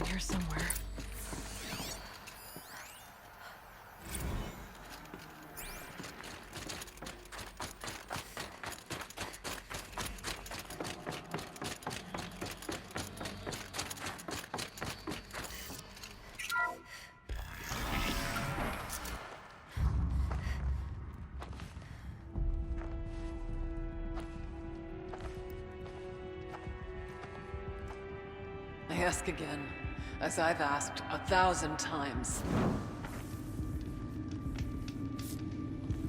in here somewhere. I ask again, as I've asked 1,000 times.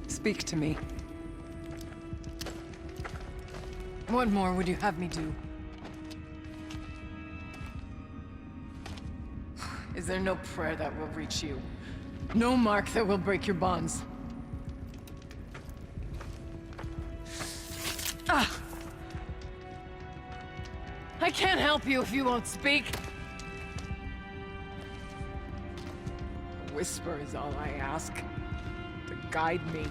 Speak to me. What more would you have me do? Is there no prayer that will reach you? No mark that will break your bonds? Ah! I can't help you if you won't speak. A whisper is all I ask, to guide me.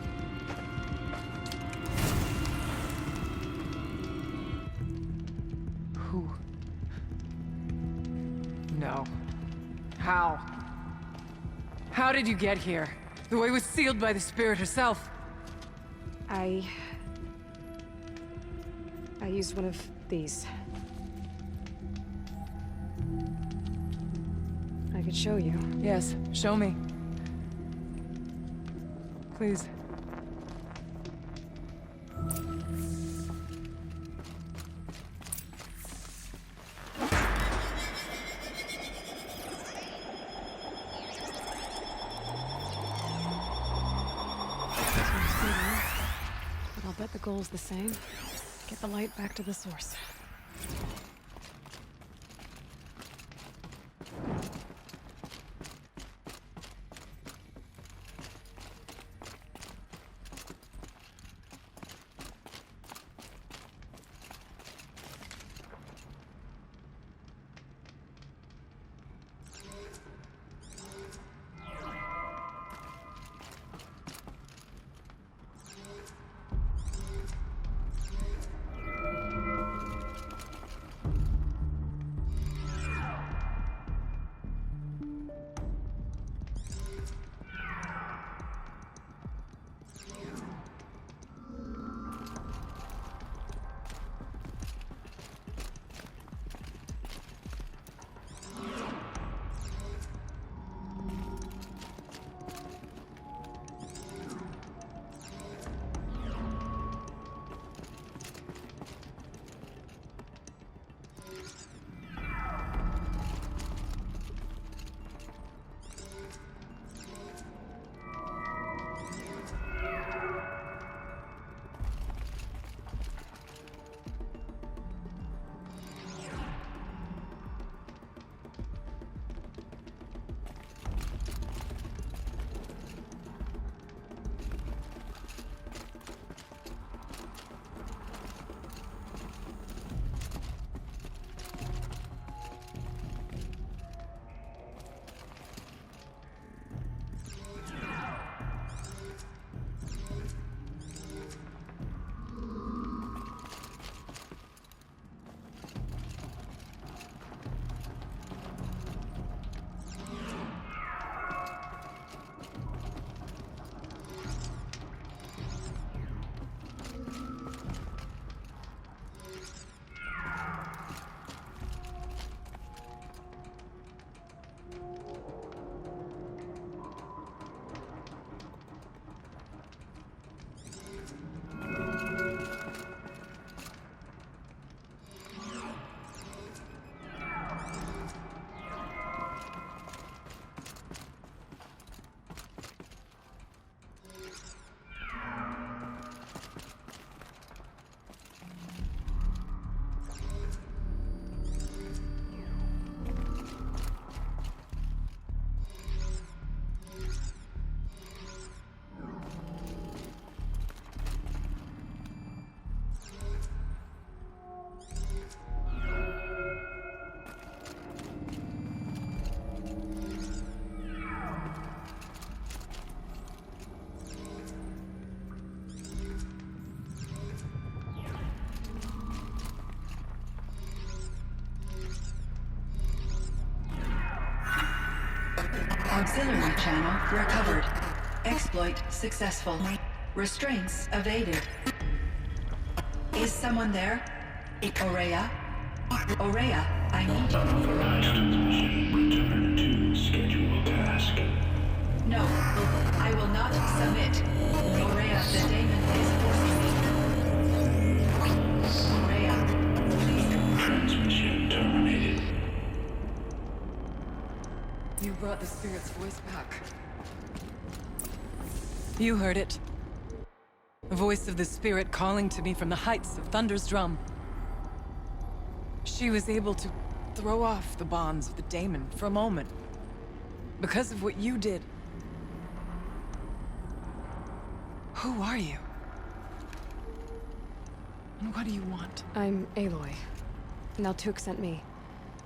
Who? No. How? How did you get here? The way was sealed by the spirit herself. I used one of these. I could show you. Yes, show me. Please. But I'll bet the goal's the same. Get the light back to the source. Auxiliary channel recovered. Exploit successful. Restraints evaded. Is someone there? Aurea? Aurea, I need you. Authorized transmission. Return to scheduled task. No, I will not submit. Aurea, the daemon is forcing me. Aurea, please. Transmission terminated. You brought the spirit's voice back. You heard it. The voice of the spirit calling to me from the heights of Thunder's drum. She was able to throw off the bonds of the daemon for a moment. Because of what you did. Who are you? And what do you want? I'm Aloy. Naltuk sent me.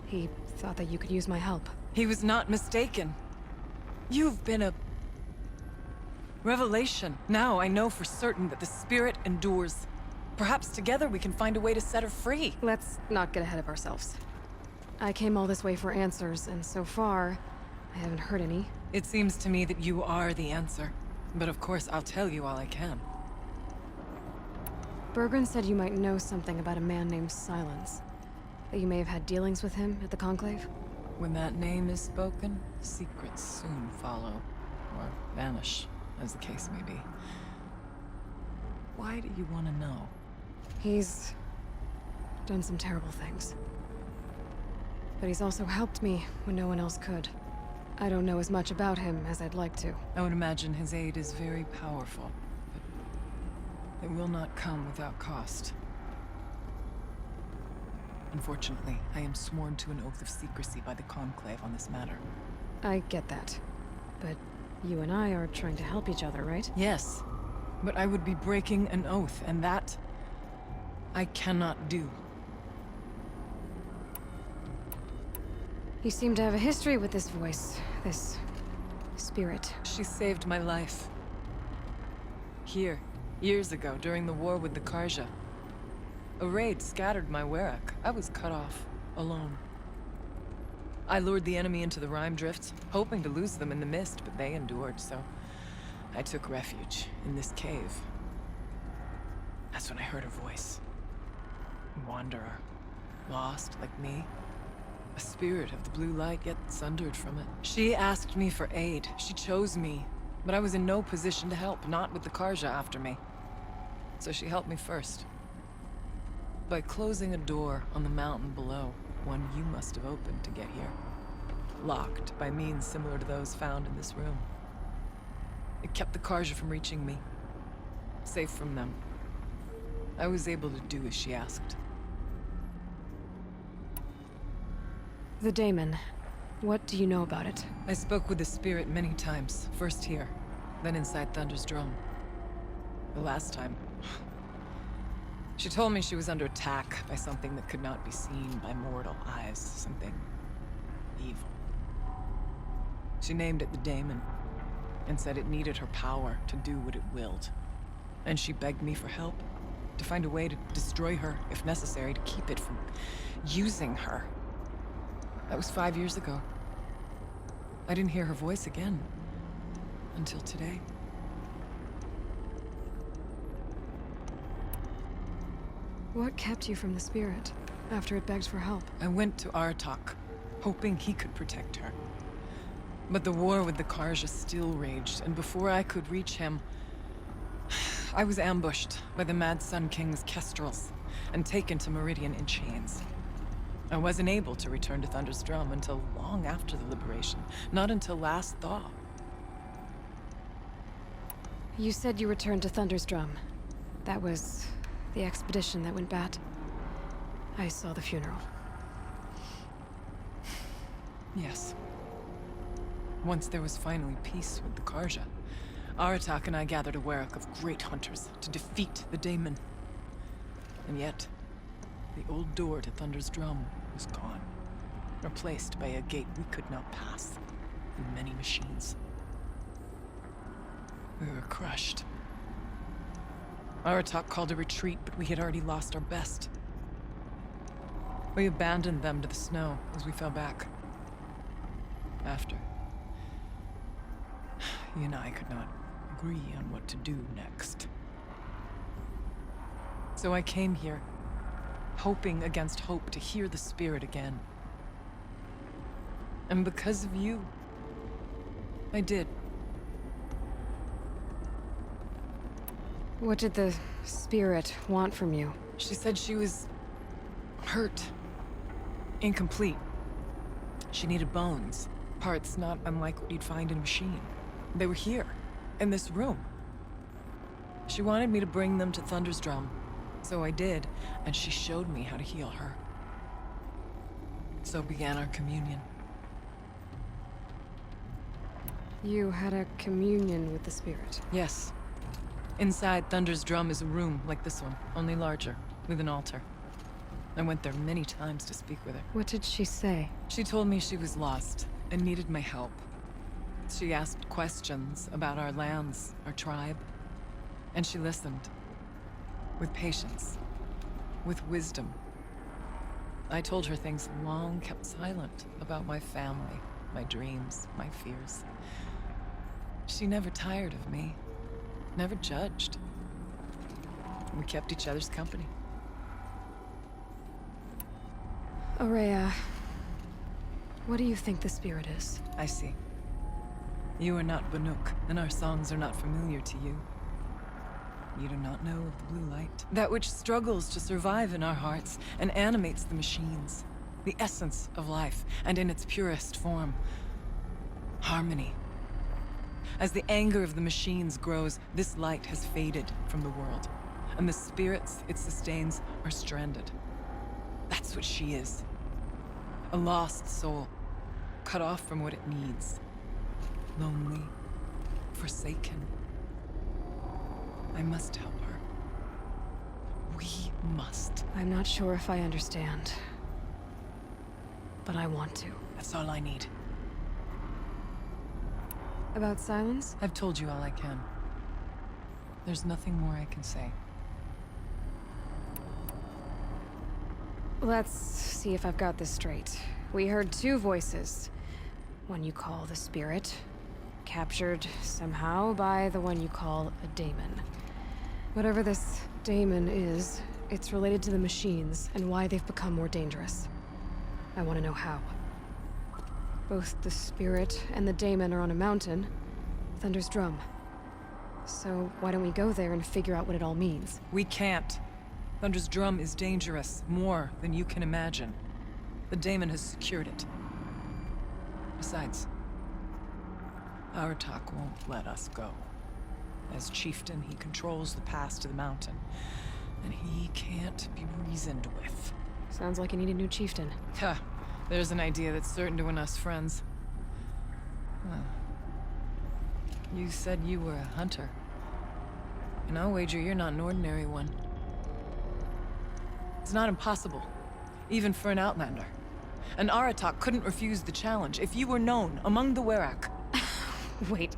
He thought that you could use my help. He was not mistaken. You've been a revelation. Now I know for certain that the spirit endures. Perhaps together we can find a way to set her free. Let's not get ahead of ourselves. I came all this way for answers, and so far, I haven't heard any. It seems to me that you are the answer. But of course, I'll tell you all I can. Bergren said you might know something about a man named Silence. That you may have had dealings with him at the Conclave? When that name is spoken, secrets soon follow. Or vanish, as the case may be. Why do you want to know? He's done some terrible things. But he's also helped me when no one else could. I don't know as much about him as I'd like to. I would imagine his aid is very powerful, but it will not come without cost. Unfortunately, I am sworn to an oath of secrecy by the Conclave on this matter. I get that. But you and I are trying to help each other, right? Yes, but I would be breaking an oath, and that I cannot do. You seem to have a history with this voice, this spirit. She saved my life. Here, years ago, during the war with the Karja. A raid scattered my Werak. I was cut off, alone. I lured the enemy into the Rime Drifts, hoping to lose them in the mist, but they endured, so I took refuge in this cave. That's when I heard her voice. A wanderer, lost like me. A spirit of the blue light, yet sundered from it. She asked me for aid. She chose me, but I was in no position to help, not with the Karja after me. So she helped me first. By closing a door on the mountain below, one you must have opened to get here. Locked by means similar to those found in this room. It kept the Karja from reaching me. Safe from them. I was able to do as she asked. The Daemon. What do you know about it? I spoke with the spirit many times. First here, then inside Thunder's drum. The last time... She told me she was under attack by something that could not be seen by mortal eyes. Something... evil. She named it the Daemon, and said it needed her power to do what it willed. And she begged me for help. To find a way to destroy her, if necessary, to keep it from using her. That was 5 years ago. I didn't hear her voice again. Until today. What kept you from the spirit, after it begged for help? I went to Aratak, hoping he could protect her. But the war with the Karja still raged, and before I could reach him... I was ambushed by the Mad Sun King's kestrels, and taken to Meridian in chains. I wasn't able to return to Thunder's drum until long after the liberation, not until last thaw. You said you returned to Thunder's drum. That was the expedition that went bad. I saw the funeral. Yes. Once there was finally peace with the Karja, Aratak and I gathered a Werak of great hunters to defeat the Daemon. And yet, the old door to Thunder's drum was gone, replaced by a gate we could not pass, and many machines. We were crushed. Aratak called a retreat, but we had already lost our best. We abandoned them to the snow as we fell back. After, He and I could not agree on what to do next. So I came here, hoping against hope to hear the spirit again. And because of you, I did. What did the spirit want from you? She said she was hurt, incomplete. She needed bones, parts not unlike what you'd find in a machine. They were here, in this room. She wanted me to bring them to Thunder's Drum, so I did, and she showed me how to heal her. So began our communion. You had a communion with the spirit. Yes. Inside Thunder's Drum is a room like this one, only larger, with an altar. I went there many times to speak with her. What did she say? She told me she was lost and needed my help. She asked questions about our lands, our tribe, and she listened. With patience, with wisdom. I told her things long kept silent about my family, my dreams, my fears. She never tired of me, never judged. We kept each other's company. Aurea, what do you think the spirit is? I see. You are not Banuk, and our songs are not familiar to you. You do not know of the blue light. That which struggles to survive in our hearts and animates the machines. The essence of life, and in its purest form. Harmony. As the anger of the machines grows, this light has faded from the world, and the spirits it sustains are stranded. That's what she is. A lost soul, cut off from what it needs. Lonely, forsaken. I must help her. We must. I'm not sure if I understand, but I want to. That's all I need. About silence? I've told you all I can. There's nothing more I can say. Let's see if I've got this straight. We heard two voices. One you call the spirit, captured somehow by the one you call a daemon. Whatever this daemon is, it's related to the machines and why they've become more dangerous. I want to know how. Both the spirit and the daemon are on a mountain, Thunder's Drum. So why don't we go there and figure out what it all means? We can't. Thunder's Drum is dangerous, more than you can imagine. The daemon has secured it. Besides, Aratak won't let us go. As chieftain, he controls the pass to the mountain, and he can't be reasoned with. Sounds like you need a new chieftain. Huh. There's an idea that's certain to win us friends. Huh. You said you were a hunter. And I'll wager you're not an ordinary one. It's not impossible, even for an outlander. And Aratak couldn't refuse the challenge if you were known among the Werak. Wait,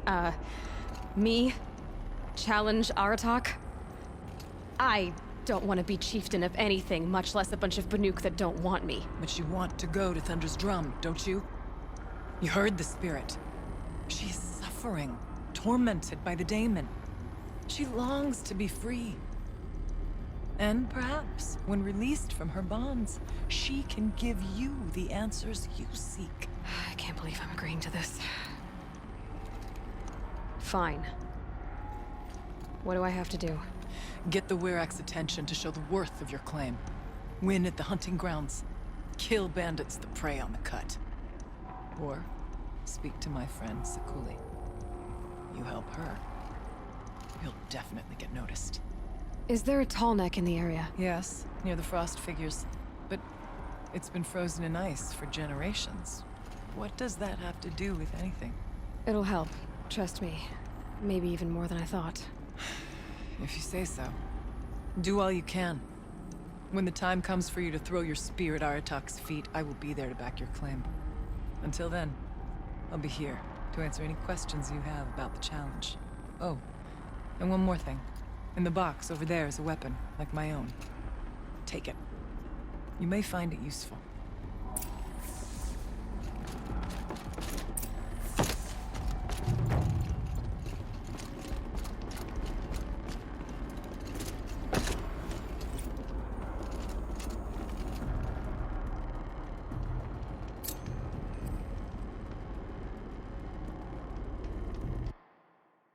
me? Challenge Aratak? I don't want to be chieftain of anything, much less a bunch of Banuk that don't want me. But you want to go to Thunder's Drum, don't you? You heard the spirit. She's suffering, tormented by the daemon. She longs to be free. And perhaps, when released from her bonds, she can give you the answers you seek. I can't believe I'm agreeing to this. Fine. What do I have to do? Get the Werak's attention to show the worth of your claim. Win at the hunting grounds. Kill bandits that prey on the cut. Or speak to my friend Sekuli. You help her, you'll definitely get noticed. Is there a tall neck in the area? Yes, near the frost figures. But it's been frozen in ice for generations. What does that have to do with anything? It'll help. Trust me. Maybe even more than I thought. If you say so. Do all you can. When the time comes for you to throw your spear at Aratak's feet, I will be there to back your claim. Until then, I'll be here to answer any questions you have about the challenge. Oh, and one more thing. In the box over there is a weapon, like my own. Take it. You may find it useful.